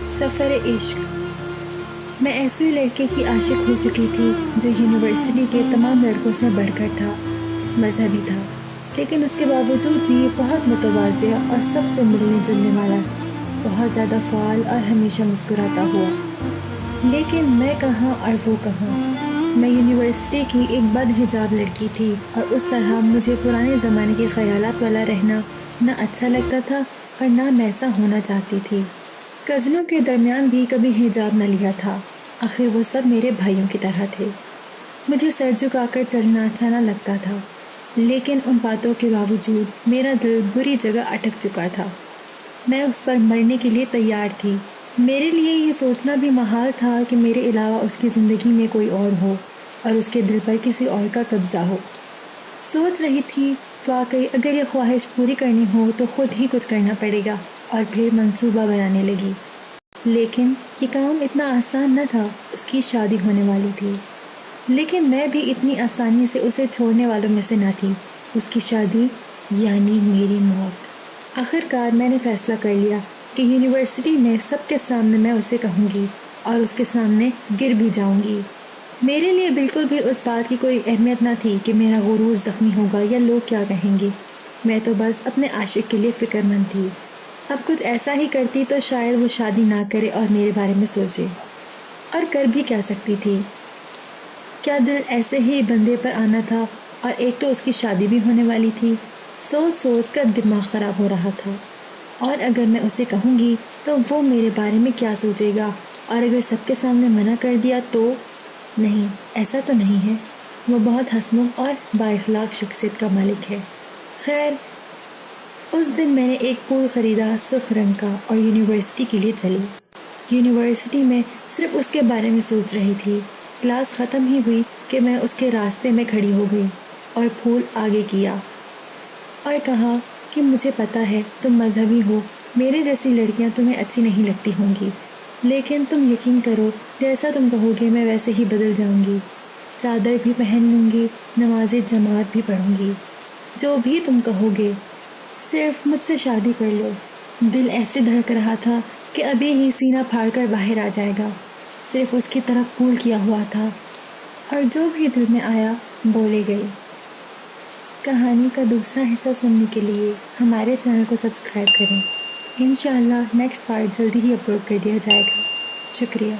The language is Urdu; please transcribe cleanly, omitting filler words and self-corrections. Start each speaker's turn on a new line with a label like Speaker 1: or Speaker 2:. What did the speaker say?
Speaker 1: سفر عشق۔ میں ایسے لڑکے کی عاشق ہو چکی تھی جو یونیورسٹی کے تمام لڑکوں سے بڑھ کر تھا، مذہبی تھا، لیکن اس کے باوجود بھی بہت متواضع اور سب سے ملنے جلنے والا، بہت زیادہ فعال اور ہمیشہ مسکراتا ہوا۔ لیکن میں کہاں اور وہ کہاں؟ میں یونیورسٹی کی ایک بد حجاب لڑکی تھی، اور اس طرح مجھے پرانے زمانے کے خیالات والا رہنا نہ اچھا لگتا تھا اور نہ میں ایسا ہونا چاہتی تھی۔ کزنوں کے درمیان بھی کبھی حجاب نہ لیا تھا، آخر وہ سب میرے بھائیوں کی طرح تھے۔ مجھے سر جھکا کر چلنا اچھا نہ لگتا تھا، لیکن ان باتوں کے باوجود میرا دل بری جگہ اٹک چکا تھا۔ میں اس پر مرنے کے لیے تیار تھی۔ میرے لیے یہ سوچنا بھی محال تھا کہ میرے علاوہ اس کی زندگی میں کوئی اور ہو اور اس کے دل پر کسی اور کا قبضہ ہو۔ سوچ رہی تھی، واقعی اگر یہ خواہش پوری کرنی ہو تو خود ہی کچھ کرنا پڑے گا، اور پھر منصوبہ بنانے لگی۔ لیکن یہ کام اتنا آسان نہ تھا، اس کی شادی ہونے والی تھی۔ لیکن میں بھی اتنی آسانی سے اسے چھوڑنے والوں میں سے نہ تھی۔ اس کی شادی یعنی میری موت۔ آخرکار میں نے فیصلہ کر لیا کہ یونیورسٹی میں سب کے سامنے میں اسے کہوں گی اور اس کے سامنے گر بھی جاؤں گی۔ میرے لیے بالکل بھی اس بات کی کوئی اہمیت نہ تھی کہ میرا غرور زخمی ہوگا یا لوگ کیا کہیں گے۔ میں تو بس اپنے عاشق کے لیے فکر مند تھی۔ اب کچھ ایسا ہی کرتی تو شاید وہ شادی نہ کرے اور میرے بارے میں سوچے، اور کر بھی کیا سکتی تھی؟ کیا دل ایسے ہی بندے پر آنا تھا؟ اور ایک تو اس کی شادی بھی ہونے والی تھی۔ سوچ سوچ کر دماغ خراب ہو رہا تھا۔ اور اگر میں اسے کہوں گی تو وہ میرے بارے میں کیا سوچے گا، اور اگر سب کے سامنے منع کر دیا تو؟ نہیں، ایسا تو نہیں ہے۔ وہ بہت ہنسمکھ اور بااخلاق شخصیت کا مالک ہے۔ خیر، اس دن میں نے ایک پھول خریدا سرخ رنگ کا اور یونیورسٹی کے لیے چلی۔ یونیورسٹی میں صرف اس کے بارے میں سوچ رہی تھی۔ کلاس ختم ہی ہوئی کہ میں اس کے راستے میں کھڑی ہو گئی اور پھول آگے کیا اور کہا کہ مجھے پتا ہے تم مذہبی ہو، میرے جیسی لڑکیاں تمہیں اچھی نہیں لگتی ہوں گی، لیکن تم یقین کرو، جیسا تم کہو گے میں ویسے ہی بدل جاؤں گی۔ چادر بھی پہن لوں گی، نماز جماعت بھی پڑھوں گی، جو بھی تم کہو گے، صرف مجھ سے شادی کر لو۔ دل ایسے دھڑک رہا تھا کہ ابھی ہی سینہ پھاڑ کر باہر آ جائے گا۔ صرف اس کی طرف پھول کیا ہوا تھا، اور جو بھی دل میں آیا بولے گئی۔ کہانی کا دوسرا حصہ سننے کے لیے ہمارے چینل کو سبسکرائب کریں۔ انشاءاللہ نیکسٹ پارٹ جلدی ہی اپلوڈ کر دیا جائے گا۔ شکریہ۔